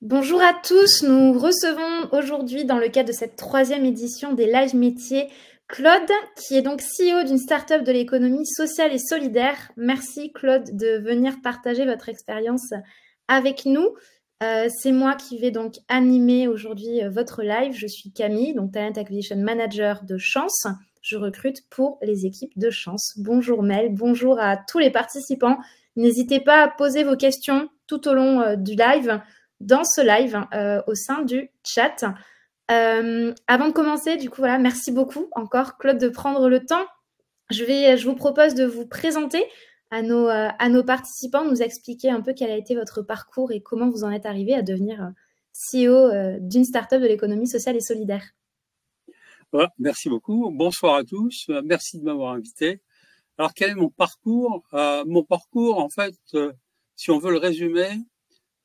Bonjour à tous, nous recevons aujourd'hui dans le cadre de cette troisième édition des Live Métiers Claude, qui est donc CEO d'une start-up de l'économie sociale et solidaire. Merci Claude de venir partager votre expérience avec nous. C'est moi qui vais donc animer aujourd'hui votre live. Je suis Camille, donc Talent Acquisition Manager de Chance. Je recrute pour les équipes de Chance. Bonjour Mel, bonjour à tous les participants. N'hésitez pas à poser vos questions tout au long du live dans ce live au sein du chat. Avant de commencer, du coup, voilà, merci beaucoup encore, Claude, de prendre le temps. Je vous propose de vous présenter à nos participants, nous expliquer un peu quel a été votre parcours et comment vous en êtes arrivé à devenir CEO d'une start-up de l'économie sociale et solidaire. Voilà, merci beaucoup. Bonsoir à tous. Merci de m'avoir invité. Alors, quel est mon parcours? Mon parcours, en fait, si on veut le résumer,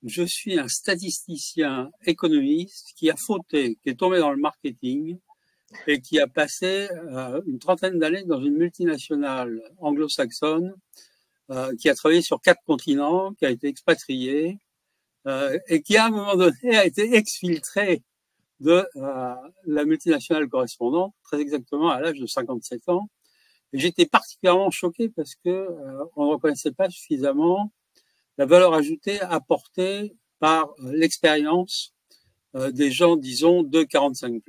je suis un statisticien économiste qui a fauté, qui est tombé dans le marketing et qui a passé une trentaine d'années dans une multinationale anglo-saxonne, qui a travaillé sur 4 continents, qui a été expatrié et qui, à un moment donné, a été exfiltré de la multinationale correspondante, très exactement à l'âge de 57 ans. Et j'étais particulièrement choqué parce que on ne reconnaissait pas suffisamment la valeur ajoutée apportée par l'expérience des gens, disons, de 45+.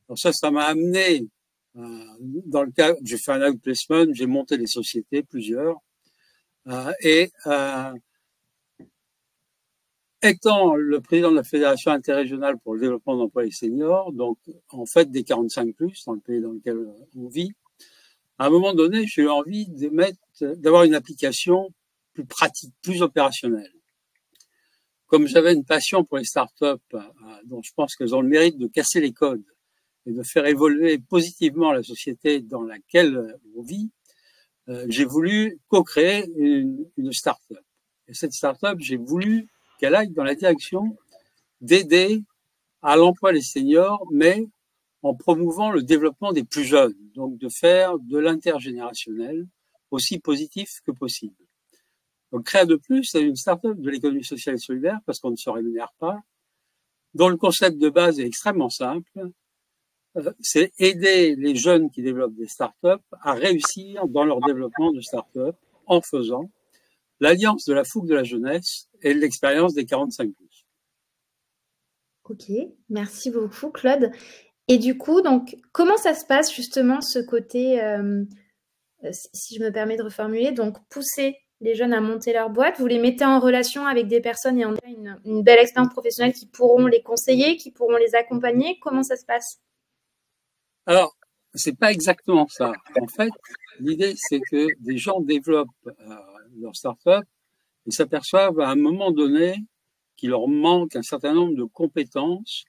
Alors ça m'a amené dans le cas, j'ai fait un outplacement, j'ai monté des sociétés, plusieurs, étant le président de la Fédération interrégionale pour le développement d'emploi des seniors, donc en fait des 45+, dans le pays dans lequel on vit, à un moment donné, j'ai eu envie d'avoir une application plus pratique, plus opérationnelle. Comme j'avais une passion pour les startups, dont je pense qu'elles ont le mérite de casser les codes et de faire évoluer positivement la société dans laquelle on vit, j'ai voulu co-créer une startup. Et cette startup, j'ai voulu qu'elle aille dans la direction d'aider à l'emploi des seniors, mais en promouvant le développement des plus jeunes, donc de faire de l'intergénérationnel aussi positif que possible. Donc Créa de Plus, c'est une start-up de l'économie sociale et solidaire, parce qu'on ne se rémunère pas, dont le concept de base est extrêmement simple. C'est aider les jeunes qui développent des start-up à réussir dans leur développement de start-up en faisant l'alliance de la fougue de la jeunesse et de l'expérience des 45+. Ok, merci beaucoup Claude. Et du coup, donc, comment ça se passe justement ce côté, si je me permets de reformuler, donc pousser les jeunes à monter leur boîte, vous les mettez en relation avec des personnes ayant une belle expérience professionnelle qui pourront les conseiller, qui pourront les accompagner. Comment ça se passe? Alors, c'est pas exactement ça. En fait, l'idée, c'est que des gens développent leur start-up et s'aperçoivent à un moment donné qu'il leur manque un certain nombre de compétences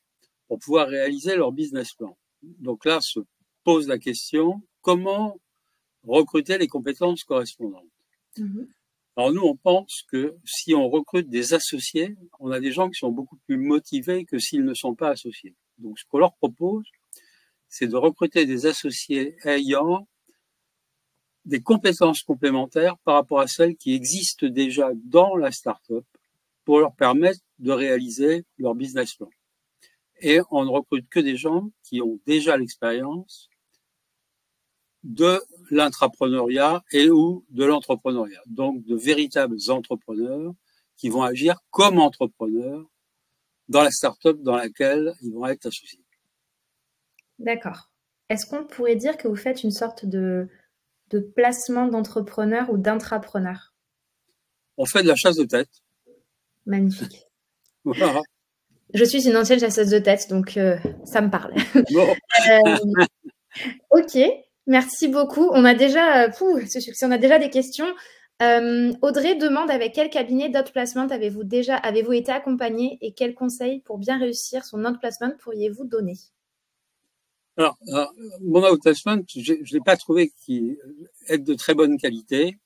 pour pouvoir réaliser leur business plan. Donc là se pose la question, comment recruter les compétences correspondantes? Alors nous, on pense que si on recrute des associés, on a des gens qui sont beaucoup plus motivés que s'ils ne sont pas associés. Donc ce qu'on leur propose, c'est de recruter des associés ayant des compétences complémentaires par rapport à celles qui existent déjà dans la start-up pour leur permettre de réaliser leur business plan. Et on ne recrute que des gens qui ont déjà l'expérience de l'intrapreneuriat et ou de l'entrepreneuriat. Donc, de véritables entrepreneurs qui vont agir comme entrepreneurs dans la start-up dans laquelle ils vont être associés. D'accord. Est-ce qu'on pourrait dire que vous faites une sorte de placement d'entrepreneur ou d'intrapreneur? On fait de la chasse de tête. Magnifique. Voilà. Je suis une ancienne chasseuse de tête, donc ça me parle. Bon. Ok, merci beaucoup. On a déjà, on a déjà des questions. Audrey demande avec quel cabinet d'outplacement avez-vous été accompagné et quels conseils pour bien réussir son outplacement pourriez-vous donner? Alors, mon outplacement, je ne l'ai pas trouvé qui est de très bonne qualité.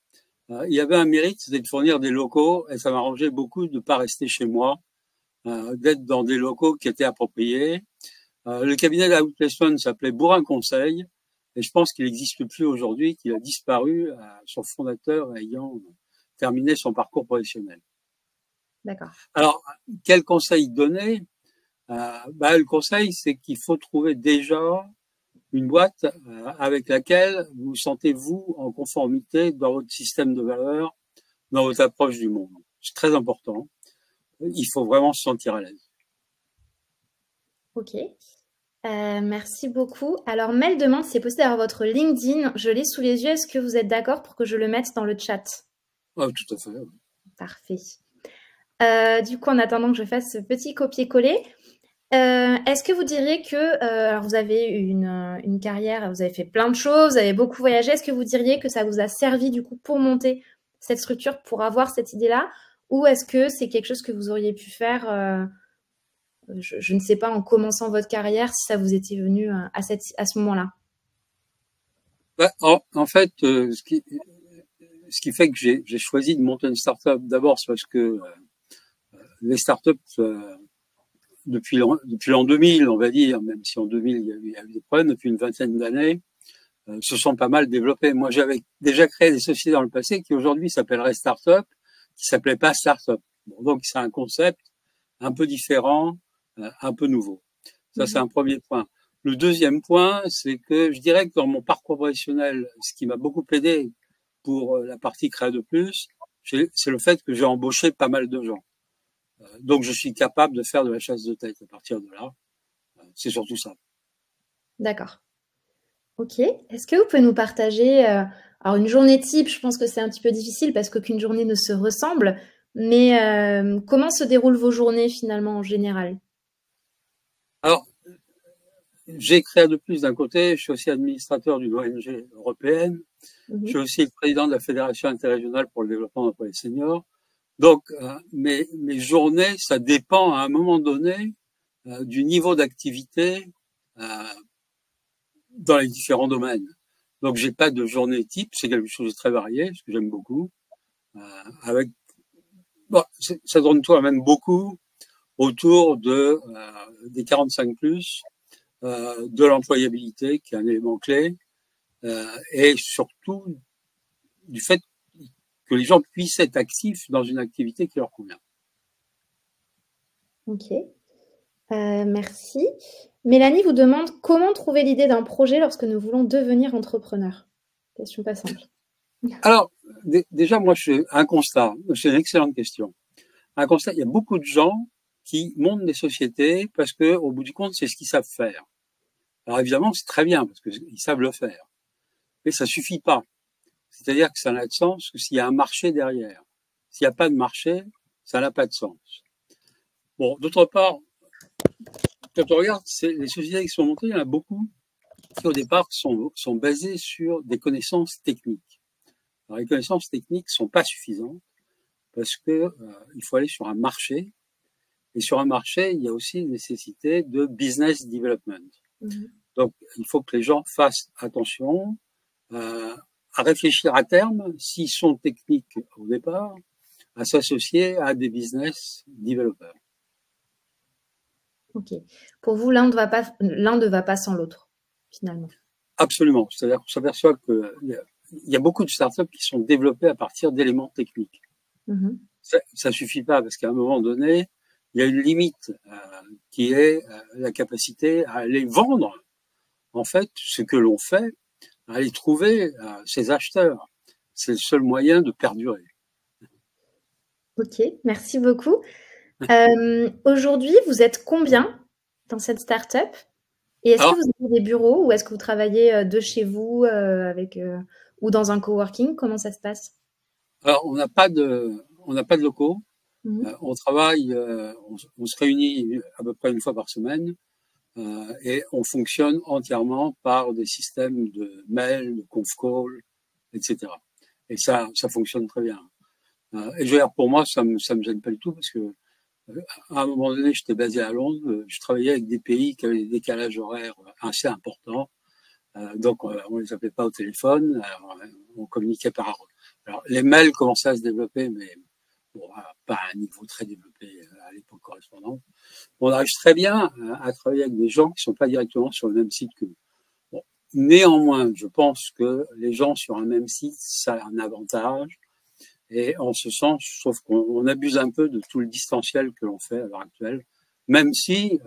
Il y avait un mérite, c'était de fournir des locaux et ça m'arrangeait beaucoup de ne pas rester chez moi, d'être dans des locaux qui étaient appropriés. Le cabinet d'outplacement s'appelait Bourrin Conseil et je pense qu'il n'existe plus aujourd'hui, qu'il a disparu, son fondateur ayant terminé son parcours professionnel. D'accord. Alors, quel conseil donner? Le conseil, c'est qu'il faut trouver déjà une boîte avec laquelle vous sentez-vous en conformité dans votre système de valeurs, dans votre approche du monde. C'est très important. Il faut vraiment se sentir à l'aise. Ok. Merci beaucoup. Alors, Mel demande si c'est possible d'avoir votre LinkedIn. Je l'ai sous les yeux. Est-ce que vous êtes d'accord pour que je le mette dans le chat? Ah, tout à fait. Parfait. Du coup, en attendant que je fasse ce petit copier-coller, est-ce que vous diriez que, alors vous avez une carrière, vous avez fait plein de choses, vous avez beaucoup voyagé, est-ce que vous diriez que ça vous a servi du coup pour monter cette structure, pour avoir cette idée-là, ou est-ce que c'est quelque chose que vous auriez pu faire, je ne sais pas, en commençant votre carrière, si ça vous était venu à ce moment-là? En fait, ce qui fait que j'ai choisi de monter une start-up, d'abord, c'est parce que les start-up, depuis l'an 2000, on va dire, même si en 2000 il y a eu des problèmes, depuis une vingtaine d'années, se sont pas mal développés. Moi, j'avais déjà créé des sociétés dans le passé qui aujourd'hui s'appelleraient start-up, qui s'appelaient pas start-up. Bon, donc c'est un concept un peu différent, un peu nouveau. Ça, c'est un premier point. Le deuxième point, c'est que je dirais que dans mon parcours professionnel, ce qui m'a beaucoup aidé pour la partie Créa de Plus, c'est le fait que j'ai embauché pas mal de gens. Donc, je suis capable de faire de la chasse de tête à partir de là. C'est surtout ça. D'accord. Ok. Est-ce que vous pouvez nous partager, alors une journée type, je pense que c'est un petit peu difficile parce qu'aucune journée ne se ressemble, mais comment se déroulent vos journées finalement en général? Alors, j'ai Créa de Plus d'un côté, je suis aussi administrateur d'une ONG européenne, je suis aussi le président de la Fédération interrégionale pour le développement d'emploi des seniors. Donc, mes journées, ça dépend à un moment donné du niveau d'activité dans les différents domaines. Donc, j'ai pas de journée type, c'est quelque chose de très varié, ce que j'aime beaucoup. Avec, bon, ça tourne toi même beaucoup autour des 45 plus, de l'employabilité, qui est un élément clé, et surtout du fait que les gens puissent être actifs dans une activité qui leur convient. Ok. Merci. Mélanie vous demande comment trouver l'idée d'un projet lorsque nous voulons devenir entrepreneur. Question pas simple. Alors, déjà, moi, je fais un constat. C'est une excellente question. Un constat, il y a beaucoup de gens qui montent des sociétés parce que, au bout du compte, c'est ce qu'ils savent faire. Alors évidemment, c'est très bien parce qu'ils savent le faire, mais ça suffit pas. C'est-à-dire que ça n'a de sens que s'il y a un marché derrière. S'il n'y a pas de marché, ça n'a pas de sens. Bon, d'autre part, quand on regarde les sociétés qui sont montées, il y en a beaucoup qui au départ sont basées sur des connaissances techniques. Alors les connaissances techniques sont pas suffisantes parce que il faut aller sur un marché. Et sur un marché, il y a aussi une nécessité de business development. Donc, il faut que les gens fassent attention à réfléchir à terme, s'ils sont techniques au départ, à s'associer à des business developers. Ok. Pour vous, l'un ne va pas sans l'autre, finalement. Absolument. C'est-à-dire qu'on s'aperçoit qu'il y a beaucoup de startups qui sont développées à partir d'éléments techniques. Ça suffit pas parce qu'à un moment donné, il y a une limite qui est la capacité à aller vendre en fait ce que l'on fait, à aller trouver ses acheteurs. C'est le seul moyen de perdurer. Ok, merci beaucoup. Aujourd'hui, vous êtes combien dans cette start-up? Et est-ce que Alors, vous avez des bureaux ou est-ce que vous travaillez de chez vous ou dans un coworking? Comment ça se passe? alors, on n'a pas de locaux. On travaille, on se réunit à peu près une fois par semaine et on fonctionne entièrement par des systèmes de mail, de conf call, etc. Et ça fonctionne très bien. Et je veux dire, pour moi, ça me gêne pas du tout parce que à un moment donné, j'étais basé à Londres, je travaillais avec des pays qui avaient des décalages horaires assez importants. Donc, on les appelait pas au téléphone, on communiquait par. Alors, les mails commençaient à se développer, mais bon, pas à un niveau très développé à l'époque correspondante. On arrive très bien à travailler avec des gens qui sont pas directement sur le même site que nous. Bon. Néanmoins, je pense que les gens sur un même site, ça a un avantage, Et en ce sens, je trouve qu'on abuse un peu de tout le distanciel que l'on fait à l'heure actuelle, même si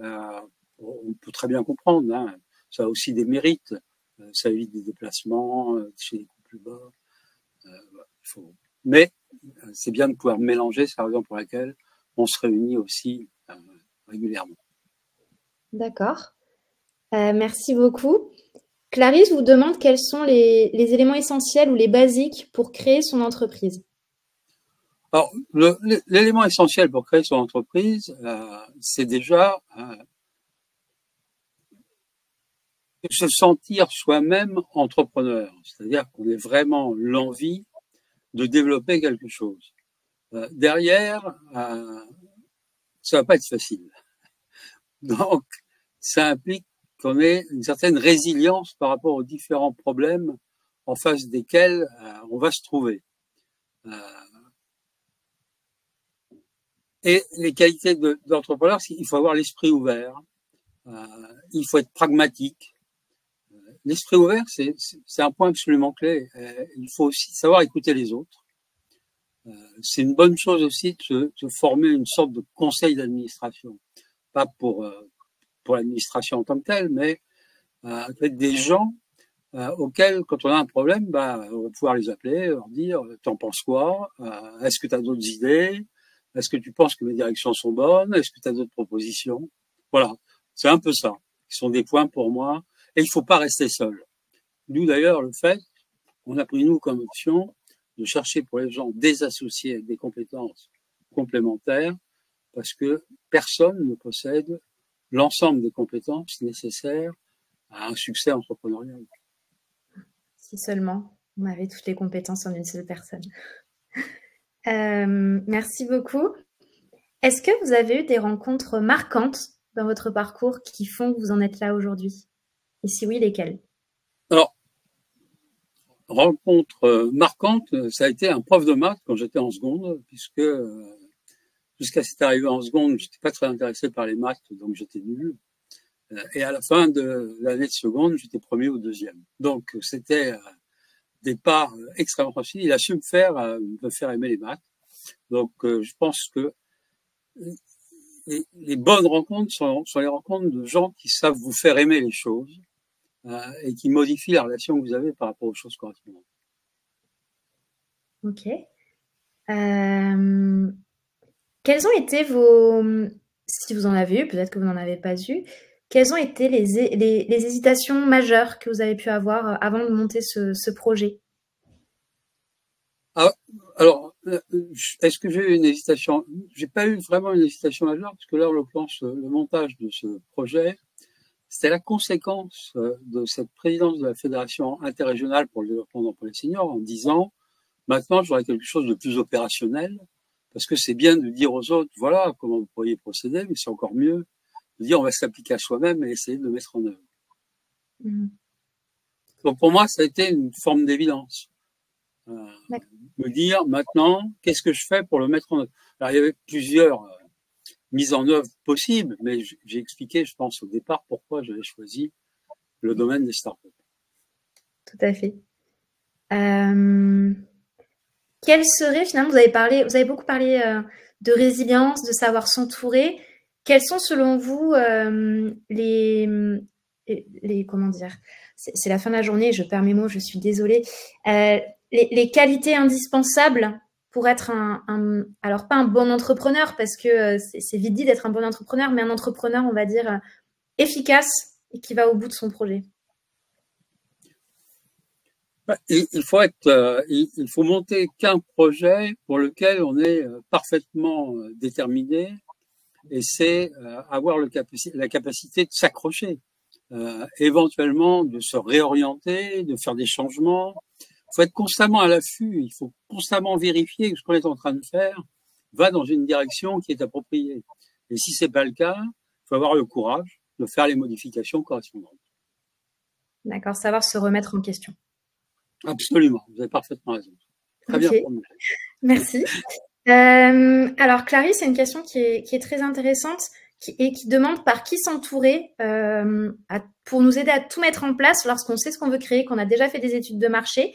on peut très bien comprendre, hein, ça a aussi des mérites, ça évite des déplacements chez les coûts plus bas. Mais c'est bien de pouvoir mélanger, c'est la raison pour laquelle on se réunit aussi régulièrement. D'accord. Merci beaucoup. Clarisse vous demande quels sont les éléments essentiels ou les basiques pour créer son entreprise. Alors, l'élément essentiel pour créer son entreprise, c'est déjà se sentir soi-même entrepreneur, c'est-à-dire qu'on ait vraiment l'envie de développer quelque chose. Derrière, ça va pas être facile. Donc, ça implique qu'on ait une certaine résilience par rapport aux différents problèmes en face desquels on va se trouver. Et les qualités d'entrepreneur, il faut avoir l'esprit ouvert, il faut être pragmatique. L'esprit ouvert, c'est un point absolument clé. Il faut aussi savoir écouter les autres. C'est une bonne chose aussi de se former une sorte de conseil d'administration. Pas pour l'administration en tant que telle, mais avec des gens auxquels, quand on a un problème, on va pouvoir les appeler, leur dire « T'en penses quoi ? Est-ce que tu as d'autres idées ? Est-ce que tu penses que mes directions sont bonnes ? Est-ce que tu as d'autres propositions ?» Voilà, c'est un peu ça. Ce sont des points pour moi. Et il ne faut pas rester seul. D'où d'ailleurs le fait qu'on a pris nous comme option de chercher pour les gens des associés avec des compétences complémentaires parce que personne ne possède l'ensemble des compétences nécessaires à un succès entrepreneurial. Si seulement on avait toutes les compétences en une seule personne. Merci beaucoup. Est-ce que vous avez eu des rencontres marquantes dans votre parcours qui font que vous en êtes là aujourd'hui? Et si oui, lesquelles? Alors, rencontre marquante, ça a été un prof de maths quand j'étais en seconde, puisque jusqu'à cette arrivée en seconde, j'étais pas très intéressé par les maths, donc j'étais nul. Et à la fin de l'année de seconde, j'étais premier ou deuxième. Donc c'était des pas extrêmement faciles. Il a su me faire aimer les maths. Donc je pense que les bonnes rencontres sont les rencontres de gens qui savent vous faire aimer les choses et qui modifient la relation que vous avez par rapport aux choses correspondantes. Ok. Quels ont été vos, si vous en avez eu, peut-être que vous n'en avez pas eu, quelles ont été les hésitations majeures que vous avez pu avoir avant de monter ce projet? Alors, est-ce que j'ai eu une hésitation? J'ai pas eu vraiment une hésitation majeure, parce que là, en l'occurrence, le montage de ce projet, c'était la conséquence de cette présidence de la Fédération interrégionale pour le développement d'emploi des seniors en disant, maintenant, j'aurai quelque chose de plus opérationnel, parce que c'est bien de dire aux autres, voilà comment vous pourriez procéder, mais c'est encore mieux de dire, on va s'appliquer à soi-même et essayer de le mettre en œuvre. Mmh. Donc, pour moi, ça a été une forme d'évidence. Me dire, maintenant, qu'est-ce que je fais pour le mettre en œuvre? Alors, il y avait plusieurs mises en œuvre possibles, mais j'ai expliqué, je pense, au départ, pourquoi j'avais choisi le domaine des startups. Tout à fait. Quel serait, finalement, vous avez beaucoup parlé de résilience, de savoir s'entourer. Quels sont, selon vous, comment dire, c'est la fin de la journée, je perds mes mots, je suis désolée. Les qualités indispensables pour être alors pas un bon entrepreneur, parce que c'est vite dit d'être un bon entrepreneur, mais un entrepreneur, on va dire, efficace et qui va au bout de son projet. Il faut monter qu'un projet pour lequel on est parfaitement déterminé, et c'est avoir la capacité de s'accrocher, éventuellement de se réorienter, de faire des changements. Il faut être constamment à l'affût, il faut constamment vérifier que ce qu'on est en train de faire va dans une direction qui est appropriée. Et si c'est pas le cas, il faut avoir le courage de faire les modifications correspondantes. D'accord, savoir se remettre en question. Absolument, vous avez parfaitement raison. Très bien formulé. Merci. Alors, Clarisse, c'est une question qui est très intéressante et qui demande par qui s'entourer pour nous aider à tout mettre en place lorsqu'on sait ce qu'on veut créer, qu'on a déjà fait des études de marché.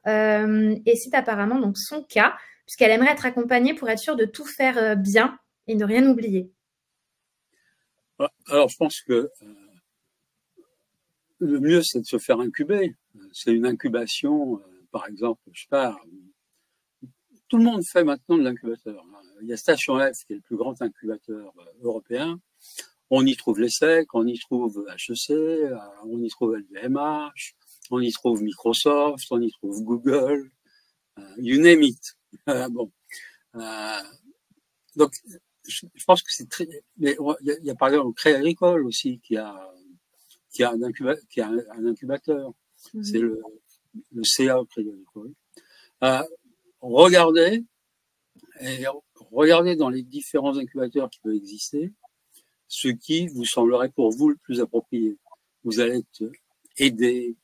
Et c'est apparemment donc son cas. puisqu'elle aimerait être accompagnée pour être sûre de tout faire bien et ne rien oublier. Alors, je pense que le mieux, c'est de se faire incuber. C'est une incubation, par exemple, je sais pas, tout le monde fait maintenant de l'incubateur. Il y a Station F, qui est le plus grand incubateur européen. On y trouve l'ESSEC, on y trouve HEC, on y trouve LVMH, on y trouve Microsoft, on y trouve Google, you name it. Bon. Donc, je pense que c'est très... Mais il y a par exemple Crédit Agricole aussi qui a un incubateur. Mmh. C'est le CA Crédit Agricole. Regardez dans les différents incubateurs qui peuvent exister ce qui vous semblerait pour vous le plus approprié. Vous allez être aidé,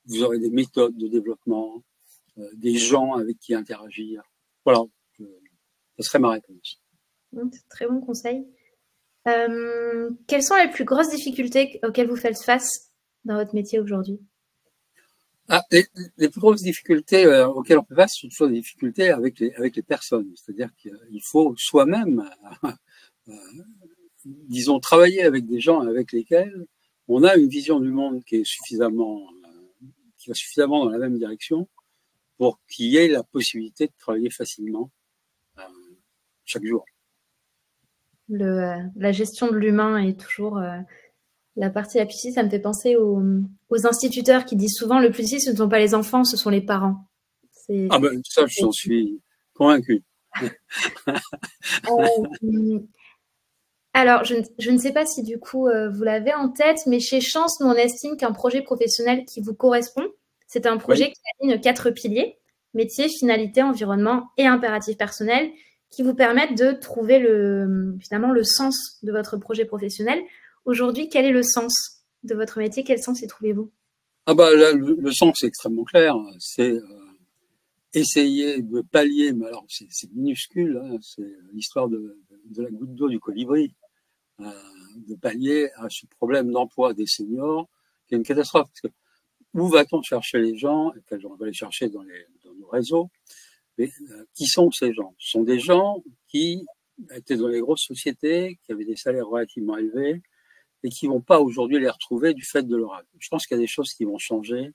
vous aurez des méthodes de développement, des gens avec qui interagir. Voilà, ce serait ma réponse. C'est très bon conseil. Quelles sont les plus grosses difficultés auxquelles vous faites face dans votre métier aujourd'hui? Les plus grosses difficultés auxquelles on fait face sont toujours des difficultés avec les personnes. C'est-à-dire qu'il faut soi-même, disons, travailler avec des gens avec lesquels on a une vision du monde qui est qui va suffisamment dans la même direction pour qu'il y ait la possibilité de travailler facilement chaque jour. La gestion de l'humain est toujours la partie la plus difficile. Ça me fait penser aux instituteurs qui disent souvent le plus difficile, ce ne sont pas les enfants, ce sont les parents. Ça, j'en suis convaincu. Alors, je ne sais pas si du coup vous l'avez en tête, mais chez Chance, nous on estime qu'un projet professionnel qui vous correspond, c'est un projet qui aligne 4 piliers: métier, finalité, environnement et impératif personnel, qui vous permettent de trouver finalement le sens de votre projet professionnel. Aujourd'hui, quel est le sens de votre métier? Quel sens y trouvez-vous? Là, le sens est extrêmement clair. C'est essayer de pallier, mais alors c'est minuscule, hein, c'est l'histoire de la goutte d'eau du colibri, de pallier à ce problème d'emploi des seniors, qui est une catastrophe. Parce que où va-t-on chercher les gens? On va les chercher dans nos réseaux. Mais qui sont ces gens? Ce sont des gens qui étaient dans les grosses sociétés, qui avaient des salaires relativement élevés, et qui vont pas aujourd'hui les retrouver du fait de leur âge. Je pense qu'il y a des choses qui vont changer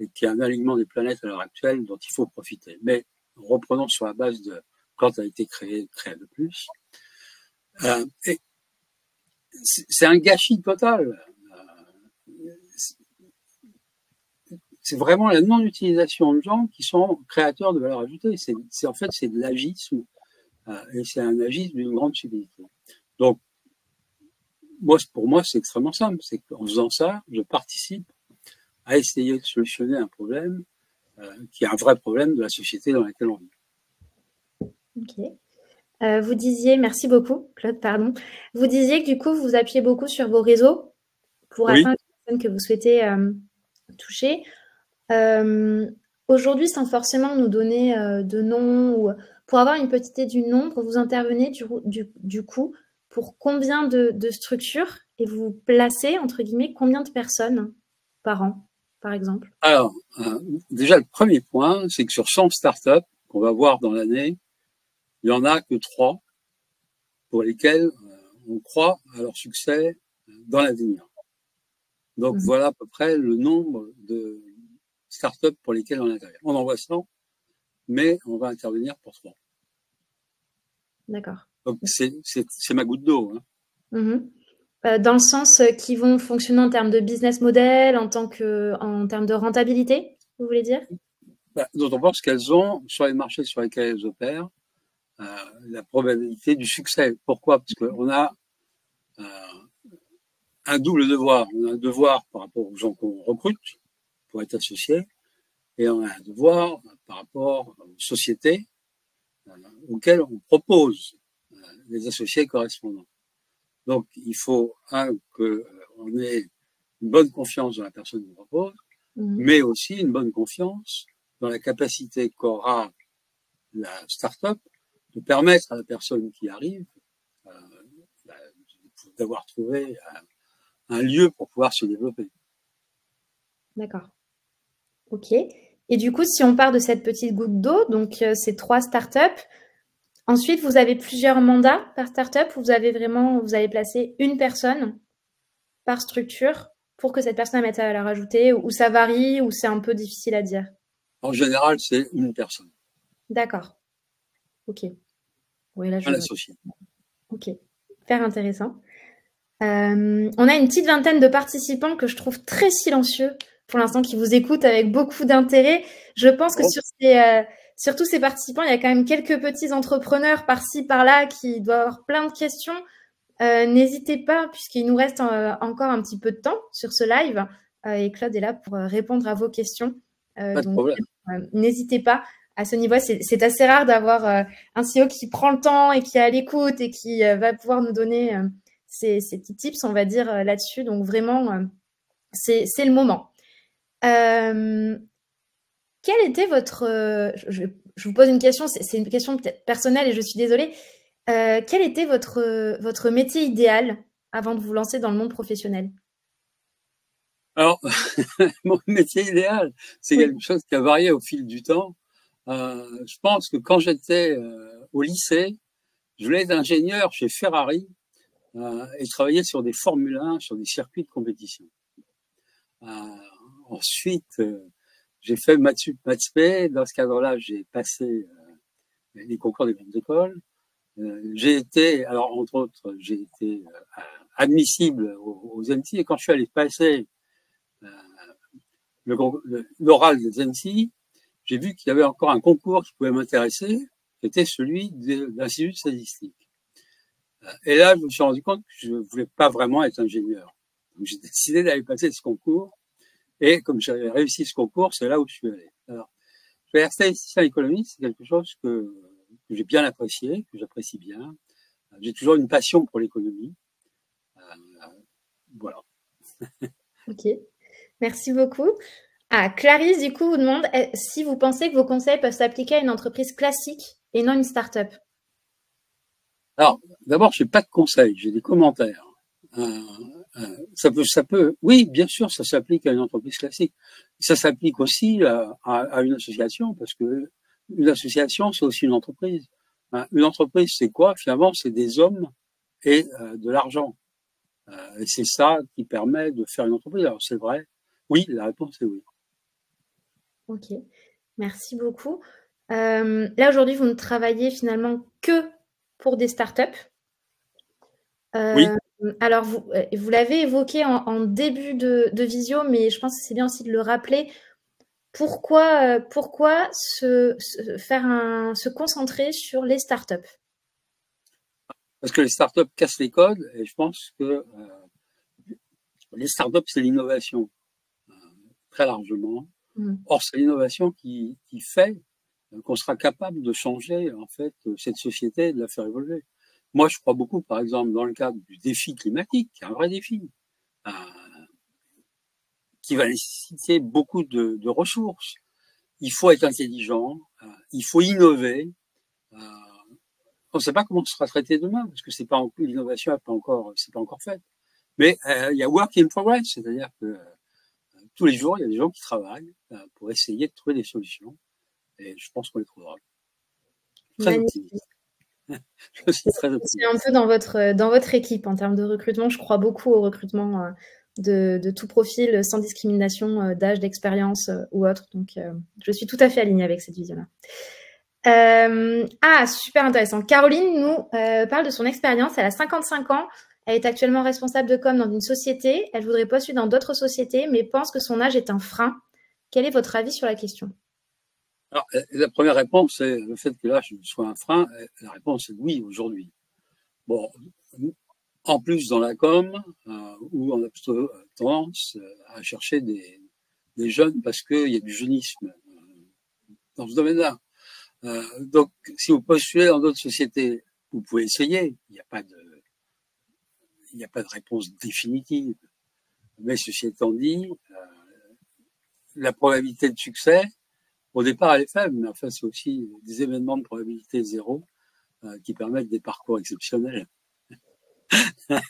et qu'il y a un alignement des planètes à l'heure actuelle dont il faut profiter. Mais reprenons sur la base de quand a été créé de plus. Et c'est un gâchis total. C'est vraiment la non-utilisation de gens qui sont créateurs de valeur ajoutée. En fait, c'est de l'agisme, et c'est un agisme d'une grande subtilité. Donc, pour moi, c'est extrêmement simple. C'est qu'en faisant ça, je participe à essayer de solutionner un problème qui est un vrai problème de la société dans laquelle on vit. Ok. Vous disiez, merci beaucoup, Claude, pardon. Vous disiez que du coup, vous appuyez beaucoup sur vos réseaux pour atteindre les personnes que vous souhaitez toucher. Aujourd'hui, sans forcément nous donner de nom, ou pour avoir une petite idée du nombre, vous intervenez du coup pour combien de structures et vous placez, entre guillemets, combien de personnes par an, par exemple? Alors, déjà, le premier point, c'est que sur 100 startups qu'on va voir dans l'année, il n'y en a que 3 pour lesquelles on croit à leur succès dans l'avenir. Donc, voilà à peu près le nombre de startups pour lesquelles on intervient. On en voit 100, mais on va intervenir pour 3. D'accord. Donc, c'est ma goutte d'eau. Hein. Dans le sens qui vont fonctionner en termes de business model, en termes de rentabilité, vous voulez dire? Dont on pense qu'elles ont, sur les marchés sur lesquels elles opèrent, la probabilité du succès. Pourquoi? Parce qu'on a un double devoir. On a un devoir par rapport aux gens qu'on recrute pour être associés, et on a un devoir par rapport aux sociétés auxquelles on propose les associés correspondants. Donc, il faut, qu'on ait une bonne confiance dans la personne qu'on propose, mais aussi une bonne confiance dans la capacité qu'aura la start-up de permettre à la personne qui arrive d'avoir trouvé un lieu pour pouvoir se développer. D'accord. Ok. Et du coup, si on part de cette petite goutte d'eau, donc c'est 3 startups, ensuite vous avez plusieurs mandats par startup, vous avez placé une personne par structure pour que cette personne mette à la rajouter, ou ça varie, ou c'est un peu difficile à dire? En général, c'est une personne, D'accord. Ok. Oui, là, un associé. Ok. Hyper intéressant. On a une petite vingtaine de participants que je trouve très silencieux pour l'instant, qui vous écoutent avec beaucoup d'intérêt. Je pense que sur tous ces participants, il y a quand même quelques petits entrepreneurs par-ci, par-là qui doivent avoir plein de questions. N'hésitez pas, puisqu'il nous reste encore un petit peu de temps sur ce live, et Claude est là pour répondre à vos questions. Pas de Donc, problème. n'hésitez pas. À ce niveau, c'est assez rare d'avoir un CEO qui prend le temps et qui est à l'écoute et qui va pouvoir nous donner ces petits tips, on va dire, là-dessus. Donc, vraiment, c'est le moment. Quel était votre... je vous pose une question, c'est une question peut-être personnelle et je suis désolée. Quel était votre métier idéal avant de vous lancer dans le monde professionnel? Alors, mon métier idéal, c'est Oui. quelque chose qui a varié au fil du temps. Je pense que quand j'étais au lycée, je voulais être ingénieur chez Ferrari et travailler sur des Formule 1, sur des circuits de compétition. Ensuite, j'ai fait maths sup, maths spé. Dans ce cadre-là, j'ai passé les concours des grandes écoles. J'ai été, alors entre autres, j'ai été admissible aux ENSI, et quand je suis allé passer l'oral des ENSI, j'ai vu qu'il y avait encore un concours qui pouvait m'intéresser, qui était celui de l'Institut statistique. Et là, je me suis rendu compte que je voulais pas vraiment être ingénieur. Donc, j'ai décidé d'aller passer ce concours. Et comme j'avais réussi ce concours, c'est là où je suis allé. Alors, faire statisticien économiste, c'est quelque chose que j'ai bien apprécié, que j'apprécie bien. J'ai toujours une passion pour l'économie. Voilà. Ok. Merci beaucoup. Ah, Clarisse, du coup, vous demande si vous pensez que vos conseils peuvent s'appliquer à une entreprise classique et non une start-up. Alors, d'abord, je n'ai pas de conseils, j'ai des commentaires. Ça peut, oui, bien sûr, ça s'applique à une entreprise classique. Ça s'applique aussi à une association, parce que une association, c'est aussi une entreprise. Une entreprise, c'est quoi? Finalement, c'est des hommes et de l'argent. Et c'est ça qui permet de faire une entreprise. Alors, c'est vrai. Oui, la réponse est oui. Ok, merci beaucoup. Là, aujourd'hui, vous ne travaillez finalement que pour des startups. Oui. Alors, vous l'avez évoqué en début de visio, mais je pense que c'est bien aussi de le rappeler. Pourquoi se concentrer sur les startups? Parce que les startups cassent les codes, et je pense que les startups, c'est l'innovation, très largement. Or, c'est l'innovation qui fait qu'on sera capable de changer, en fait, cette société et de la faire évoluer. Moi, je crois beaucoup, par exemple, dans le cadre du défi climatique, qui est un vrai défi, qui va nécessiter beaucoup de ressources. Il faut être intelligent, il faut innover. On ne sait pas comment ce sera traité demain, parce que c'est pas l'innovation n'est pas encore, c'est pas encore faite. Mais il y a work in progress, c'est-à-dire que tous les jours, il y a des gens qui travaillent pour essayer de trouver des solutions. Et je pense qu'on les trouvera. Très optimiste. Je suis très C'est un optimiste. peu dans votre équipe en termes de recrutement. Je crois beaucoup au recrutement de tout profil, sans discrimination d'âge, d'expérience ou autre. Donc, je suis tout à fait alignée avec cette vision-là. Super intéressant. Caroline nous parle de son expérience. Elle a 55 ans. Elle est actuellement responsable de com dans une société. Elle voudrait postuler dans d'autres sociétés, mais pense que son âge est un frein. Quel est votre avis sur la question? Alors, la première réponse, c'est le fait que l'âge soit un frein. La réponse est oui aujourd'hui. Bon, en plus dans la com, où on a plutôt tendance à chercher des jeunes parce qu'il y a du jeunisme dans ce domaine-là. Donc, si vous postulez dans d'autres sociétés, vous pouvez essayer. Il n'y a pas de réponse définitive. Mais ceci étant dit, la probabilité de succès, au départ, elle est faible, mais enfin, c'est aussi des événements de probabilité zéro qui permettent des parcours exceptionnels. C'est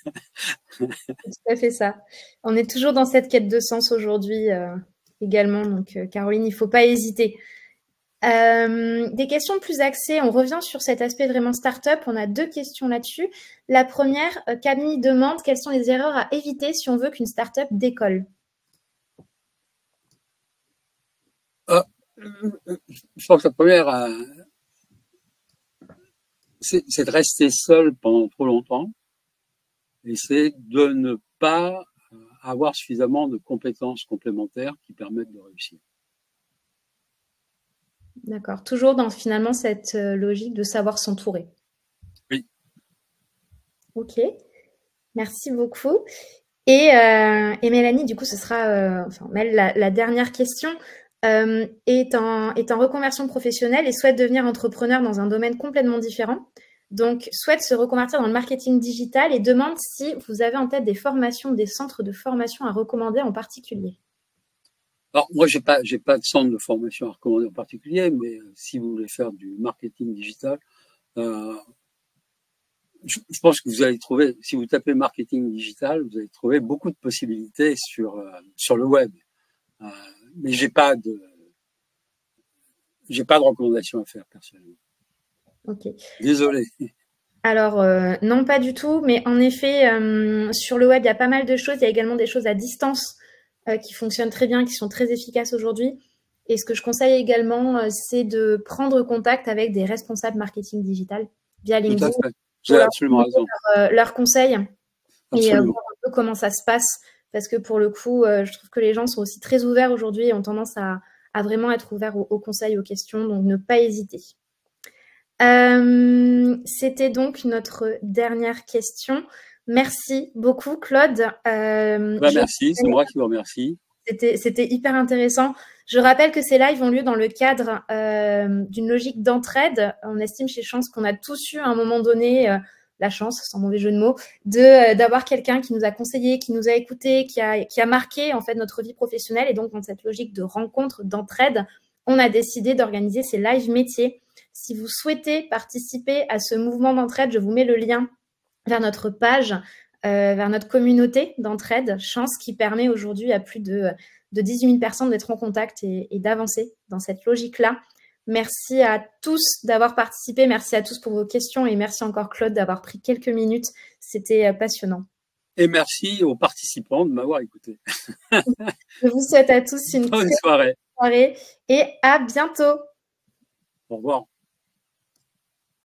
tout à fait ça. On est toujours dans cette quête de sens aujourd'hui. également. Donc, Caroline, il ne faut pas hésiter. Des questions plus axées, on revient sur cet aspect vraiment start-up. On a 2 questions là-dessus. La première, Camille demande quelles sont les erreurs à éviter si on veut qu'une start-up décolle. Je pense que la première, c'est de rester seul pendant trop longtemps et c'est de ne pas avoir suffisamment de compétences complémentaires qui permettent de réussir. D'accord. Toujours dans finalement cette logique de savoir s'entourer. Oui. Ok. Merci beaucoup. Et Mélanie, du coup, ce sera, enfin, Mel, la dernière question. Est en reconversion professionnelle et souhaite devenir entrepreneur dans un domaine complètement différent. Donc, souhaite se reconvertir dans le marketing digital et demande si vous avez en tête des formations, des centres de formation à recommander en particulier. Alors, moi, j'ai pas de centre de formation à recommander en particulier, mais si vous voulez faire du marketing digital, je pense que vous allez trouver, si vous tapez marketing digital, vous allez trouver beaucoup de possibilités sur le web. Mais j'ai pas de recommandation à faire personnellement. Ok. Désolé. Alors, non, pas du tout, mais en effet, sur le web, il y a pas mal de choses. Il y a également des choses à distance qui fonctionnent très bien, qui sont très efficaces aujourd'hui. Et ce que je conseille également, c'est de prendre contact avec des responsables marketing digital via LinkedIn. Tout à fait. Vous avez absolument raison. Leurs conseils et voir Absolument. un peu comment ça se passe. Parce que pour le coup, je trouve que les gens sont aussi très ouverts aujourd'hui et ont tendance à vraiment être ouverts aux conseils, aux questions. Donc, ne pas hésiter. C'était donc notre dernière question. Merci beaucoup, Claude. Merci, c'est moi qui vous remercie. C'était hyper intéressant. Je rappelle que ces lives ont lieu dans le cadre d'une logique d'entraide. On estime chez Chance qu'on a tous eu à un moment donné la chance, sans mauvais jeu de mots, d'avoir quelqu'un qui nous a conseillé, qui nous a écouté, qui a marqué en fait notre vie professionnelle. Et donc, dans cette logique de rencontre, d'entraide, on a décidé d'organiser ces lives métiers. Si vous souhaitez participer à ce mouvement d'entraide, je vous mets le lien vers notre page, vers notre communauté d'entraide, Chance, qui permet aujourd'hui à plus de 18 000 personnes d'être en contact et d'avancer dans cette logique-là. Merci à tous d'avoir participé, merci à tous pour vos questions et merci encore Claude d'avoir pris quelques minutes. C'était passionnant. Et merci aux participants de m'avoir écouté. Je vous souhaite à tous une bonne soirée et à bientôt. Au revoir.